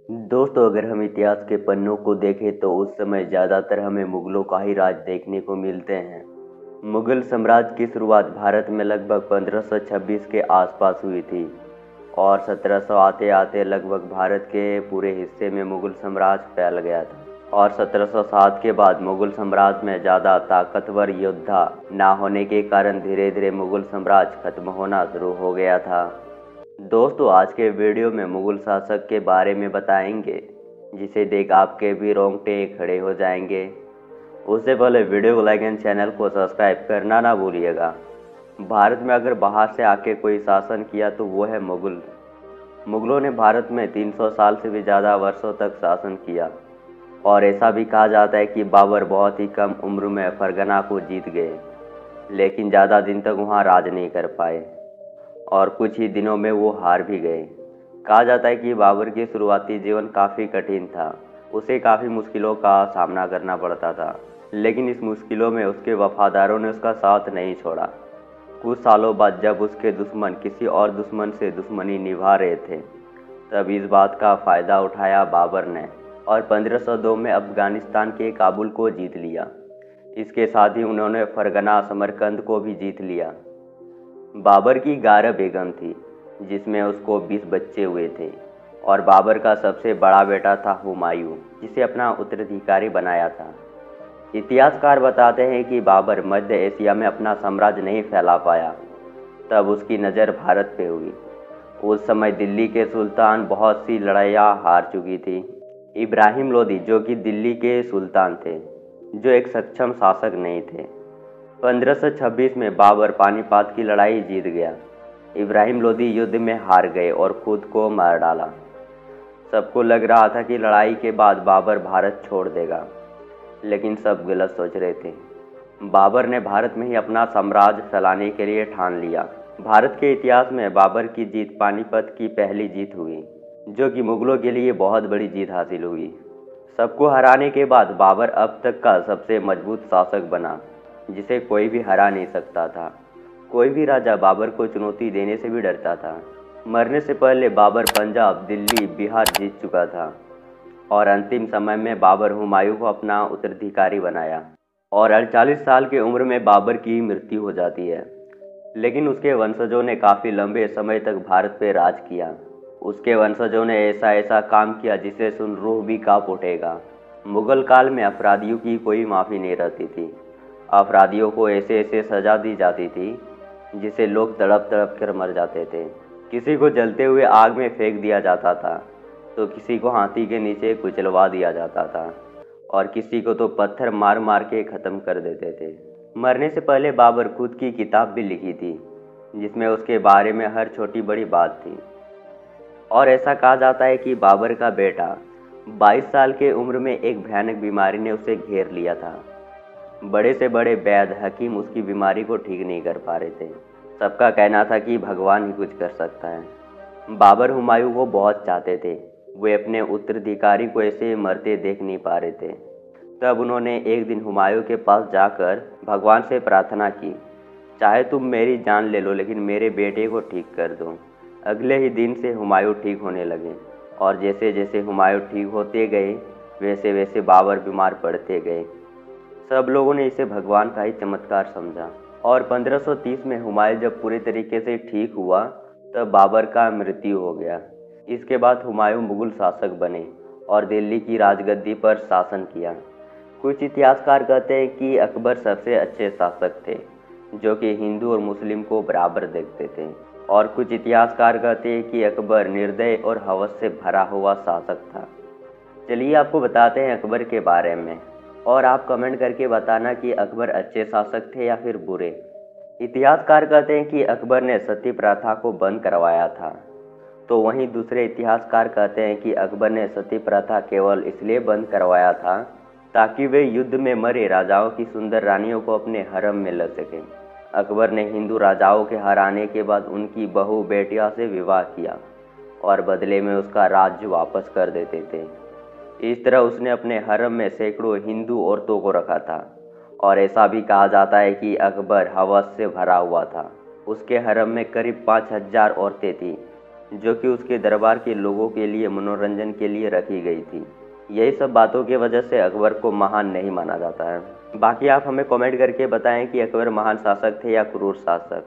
दोस्तों, अगर हम इतिहास के पन्नों को देखें तो उस समय ज़्यादातर हमें मुगलों का ही राज देखने को मिलते हैं। मुगल साम्राज्य की शुरुआत भारत में लगभग 1526 के आसपास हुई थी और 1700 आते आते लगभग भारत के पूरे हिस्से में मुगल साम्राज्य फैल गया था। और 1707 के बाद मुगल साम्राज्य में ज़्यादा ताकतवर योद्धा ना होने के कारण धीरे धीरे मुगल साम्राज्य खत्म होना शुरू हो गया था। दोस्तों, आज के वीडियो में मुगल शासक के बारे में बताएंगे जिसे देख आपके भी रोंगटे खड़े हो जाएंगे। उससे पहले वीडियो को लाइक एंड चैनल को सब्सक्राइब करना ना भूलिएगा। भारत में अगर बाहर से आके कोई शासन किया तो वो है मुगल। मुगलों ने भारत में 300 साल से भी ज़्यादा वर्षों तक शासन किया और ऐसा भी कहा जाता है कि बाबर बहुत ही कम उम्र में फरगना को जीत गए, लेकिन ज़्यादा दिन तक वहाँ राज नहीं कर पाए और कुछ ही दिनों में वो हार भी गए। कहा जाता है कि बाबर की शुरुआती जीवन काफ़ी कठिन था। उसे काफ़ी मुश्किलों का सामना करना पड़ता था, लेकिन इस मुश्किलों में उसके वफादारों ने उसका साथ नहीं छोड़ा। कुछ सालों बाद जब उसके दुश्मन किसी और दुश्मन से दुश्मनी निभा रहे थे, तब इस बात का फ़ायदा उठाया बाबर ने और 1502 में अफगानिस्तान के काबुल को जीत लिया। इसके साथ ही उन्होंने फरगना समरकंद को भी जीत लिया। बाबर की 11 बेगम थी, जिसमें उसको 20 बच्चे हुए थे और बाबर का सबसे बड़ा बेटा था हुमायूं, जिसे अपना उत्तराधिकारी बनाया था। इतिहासकार बताते हैं कि बाबर मध्य एशिया में अपना साम्राज्य नहीं फैला पाया, तब उसकी नज़र भारत पे हुई। उस समय दिल्ली के सुल्तान बहुत सी लड़ाइयाँ हार चुकी थी। इब्राहिम लोदी, जो कि दिल्ली के सुल्तान थे, जो एक सक्षम शासक नहीं थे। 1526 में बाबर पानीपत की लड़ाई जीत गया। इब्राहिम लोदी युद्ध में हार गए और खुद को मार डाला। सबको लग रहा था कि लड़ाई के बाद बाबर भारत छोड़ देगा, लेकिन सब गलत सोच रहे थे। बाबर ने भारत में ही अपना साम्राज्य फैलाने के लिए ठान लिया। भारत के इतिहास में बाबर की जीत पानीपत की पहली जीत हुई, जो कि मुगलों के लिए बहुत बड़ी जीत हासिल हुई। सबको हराने के बाद बाबर अब तक का सबसे मजबूत शासक बना, जिसे कोई भी हरा नहीं सकता था। कोई भी राजा बाबर को चुनौती देने से भी डरता था। मरने से पहले बाबर पंजाब, दिल्ली, बिहार जीत चुका था और अंतिम समय में बाबर हुमायूं को अपना उत्तराधिकारी बनाया और 48 साल की उम्र में बाबर की मृत्यु हो जाती है। लेकिन उसके वंशजों ने काफ़ी लंबे समय तक भारत पर राज किया। उसके वंशजों ने ऐसा ऐसा काम किया जिसे सुन रूह भी कांप उठेगा। मुगल काल में अपराधियों की कोई माफ़ी नहीं रहती थी। अपराधियों को ऐसे ऐसे सज़ा दी जाती थी जिसे लोग तड़प तड़प कर मर जाते थे। किसी को जलते हुए आग में फेंक दिया जाता था, तो किसी को हाथी के नीचे कुचलवा दिया जाता था और किसी को तो पत्थर मार मार के ख़त्म कर देते थे। मरने से पहले बाबर खुद की किताब भी लिखी थी, जिसमें उसके बारे में हर छोटी बड़ी बात थी। और ऐसा कहा जाता है कि बाबर का बेटा 22 साल के उम्र में एक भयानक बीमारी ने उसे घेर लिया था। बड़े से बड़े वैद्य हकीम उसकी बीमारी को ठीक नहीं कर पा रहे थे। सबका कहना था कि भगवान ही कुछ कर सकता है। बाबर हुमायूं को बहुत चाहते थे। वे अपने उत्तराधिकारी को ऐसे मरते देख नहीं पा रहे थे। तब उन्होंने एक दिन हुमायूं के पास जाकर भगवान से प्रार्थना की, चाहे तुम मेरी जान ले लो, लेकिन मेरे बेटे को ठीक कर दो। अगले ही दिन से हुमायूं ठीक होने लगे और जैसे जैसे हुमायूं ठीक होते गए, वैसे वैसे बाबर बीमार पड़ते गए। सब लोगों ने इसे भगवान का ही चमत्कार समझा और 1530 में हुमायूं जब पूरे तरीके से ठीक हुआ, तब बाबर का मृत्यु हो गया। इसके बाद हुमायूं मुगल शासक बने और दिल्ली की राजगद्दी पर शासन किया। कुछ इतिहासकार कहते हैं कि अकबर सबसे अच्छे शासक थे, जो कि हिंदू और मुस्लिम को बराबर देखते थे। और कुछ इतिहासकार कहते हैं कि अकबर निर्दय और हवस से भरा हुआ शासक था। चलिए आपको बताते हैं अकबर के बारे में, और आप कमेंट करके बताना कि अकबर अच्छे शासक थे या फिर बुरे। इतिहासकार कहते हैं कि अकबर ने सती प्रथा को बंद करवाया था, तो वहीं दूसरे इतिहासकार कहते हैं कि अकबर ने सती प्रथा केवल इसलिए बंद करवाया था ताकि वे युद्ध में मरे राजाओं की सुंदर रानियों को अपने हरम में ले सकें। अकबर ने हिंदू राजाओं के हराने के बाद उनकी बहू बेटियों से विवाह किया और बदले में उसका राज्य वापस कर देते थे। इस तरह उसने अपने हरम में सैकड़ों हिंदू औरतों को रखा था और ऐसा भी कहा जाता है कि अकबर हवस से भरा हुआ था। उसके हरम में करीब 5000 औरतें थीं जो कि उसके दरबार के लोगों के लिए मनोरंजन के लिए रखी गई थी। यही सब बातों की वजह से अकबर को महान नहीं माना जाता है। बाकी आप हमें कमेंट करके बताएं कि अकबर महान शासक थे या क्रूर शासक।